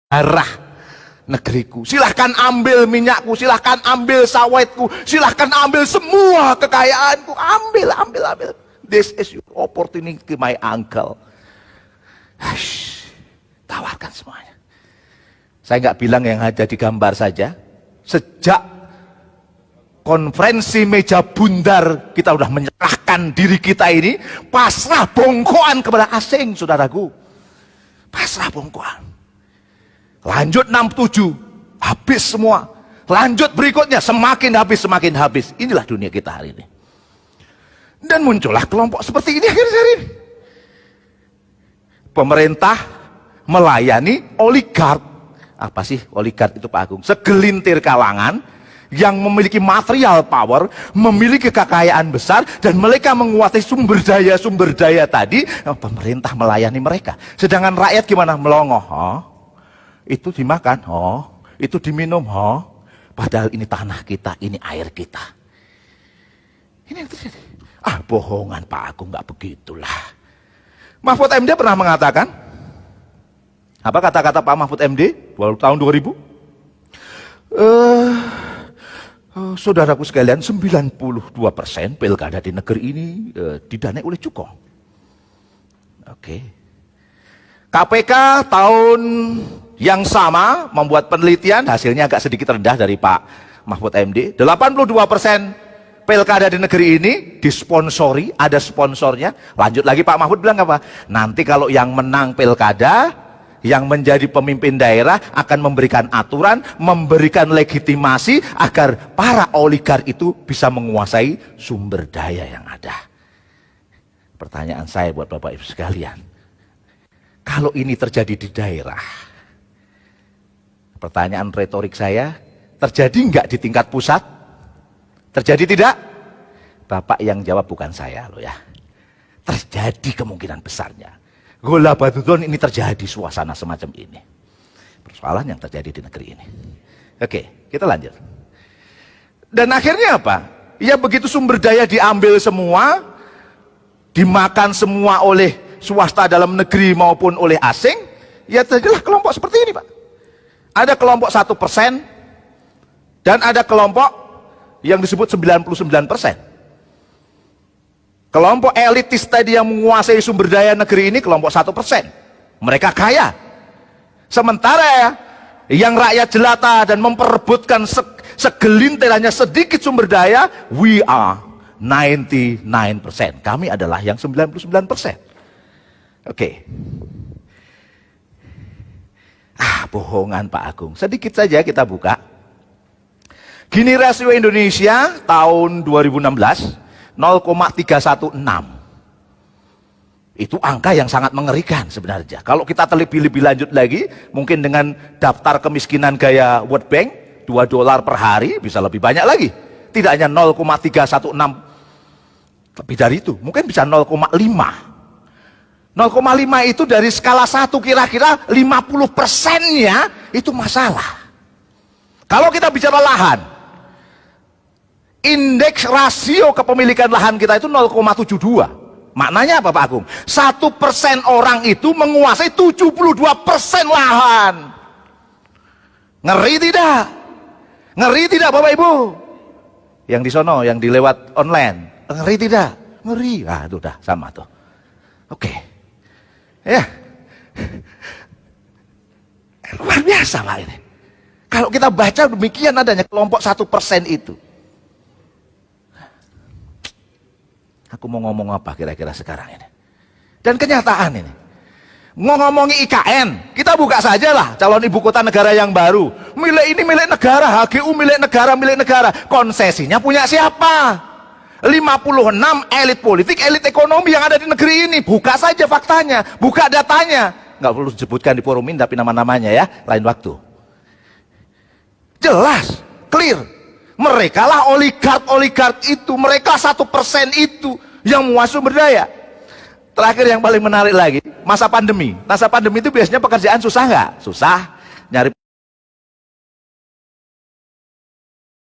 darah negeriku. Silahkan ambil minyakku, silahkan ambil sawitku, silahkan ambil semua kekayaanku. Ambil. This is your opportunity, my uncle. Hush, tawarkan semuanya. Saya nggak bilang yang ada di gambar saja. Sejak konferensi meja bundar, kita sudah menyerahkan diri kita ini pasrah bongkoan kepada asing, saudaraku. Pasrah bongkoan. Lanjut 67, habis semua. Lanjut berikutnya, semakin habis. Inilah dunia kita hari ini. Dan muncullah kelompok seperti ini akhir-akhir ini. Pemerintah melayani oligark. Apa sih oligark itu, Pak Agung? Segelintir kalangan yang memiliki material power, memiliki kekayaan besar, dan mereka menguasai sumber daya tadi. Pemerintah melayani mereka. Sedangkan rakyat gimana? Melongoh. Itu dimakan, itu diminum, padahal ini tanah kita, ini air kita. Ini yang terjadi. Bohongan Pak Agung, nggak begitulah. Mahfud MD pernah mengatakan, apa kata-kata Pak Mahfud MD tahun 2000? Saudaraku sekalian, 92% pilkada di negeri ini didanai oleh cukong. Oke. KPK tahun yang sama membuat penelitian, hasilnya agak sedikit rendah dari Pak Mahfud MD. 82% pilkada di negeri ini disponsori, ada sponsornya. Lanjut lagi Pak Mahfud bilang apa? Nanti kalau yang menang pilkada, yang menjadi pemimpin daerah akan memberikan aturan, memberikan legitimasi agar para oligark itu bisa menguasai sumber daya yang ada. Pertanyaan saya buat Bapak Ibu sekalian, kalau ini terjadi di daerah, pertanyaan retorik saya, terjadi nggak di tingkat pusat? Terjadi tidak? Bapak yang jawab, bukan saya loh ya. Terjadi kemungkinan besarnya. Gola Batudon ini terjadi suasana semacam ini. Persoalan yang terjadi di negeri ini. Oke, kita lanjut. Dan akhirnya apa? Ya begitu sumber daya diambil semua, dimakan semua oleh swasta dalam negeri maupun oleh asing, ya terjadilah kelompok seperti ini Pak. Ada kelompok 1% dan ada kelompok yang disebut 99%. Kelompok elitis tadi yang menguasai sumber daya negeri ini kelompok 1%. Mereka kaya. Sementara yang rakyat jelata dan memperebutkan segelintir hanya sedikit sumber daya, we are 99%. Kami adalah yang 99%. Oke. Bohongan Pak Agung. Sedikit saja kita buka. Gini rasio Indonesia tahun 2016, 0,316. Itu angka yang sangat mengerikan sebenarnya. Kalau kita lebih lanjut lagi, mungkin dengan daftar kemiskinan gaya World Bank, $2 per hari, bisa lebih banyak lagi. Tidak hanya 0,316, lebih dari itu, mungkin bisa 0,5. 0,5 itu dari skala 1 kira-kira 50%-nya itu masalah. Kalau kita bicara lahan, indeks rasio kepemilikan lahan kita itu 0,72. Maknanya apa Pak Agung? 1% orang itu menguasai 72% lahan. Ngeri tidak? Ngeri tidak Bapak Ibu? Yang di sono, yang dilewat online, ngeri tidak? Ngeri. Itu udah sama tuh. Oke. Ya, luar biasa Pak ini. Kalau kita baca demikian adanya kelompok 1% itu. Aku mau ngomong apa kira-kira sekarang ini? Dan kenyataan ini. Mau ngomongi IKN, kita buka saja lah calon ibu kota negara yang baru. Milik ini milik negara, HGU milik negara. Konsesinya punya siapa? 56 elit politik, elit ekonomi yang ada di negeri ini. Buka saja faktanya, buka datanya. Nggak perlu disebutkan di forum ini, tapi nama-namanya ya, lain waktu. Jelas, clear. Mereka lah oligark itu, mereka 1% itu yang menguasai sumber daya. Terakhir yang paling menarik lagi, masa pandemi. Masa pandemi itu biasanya pekerjaan susah nggak? Susah, nyari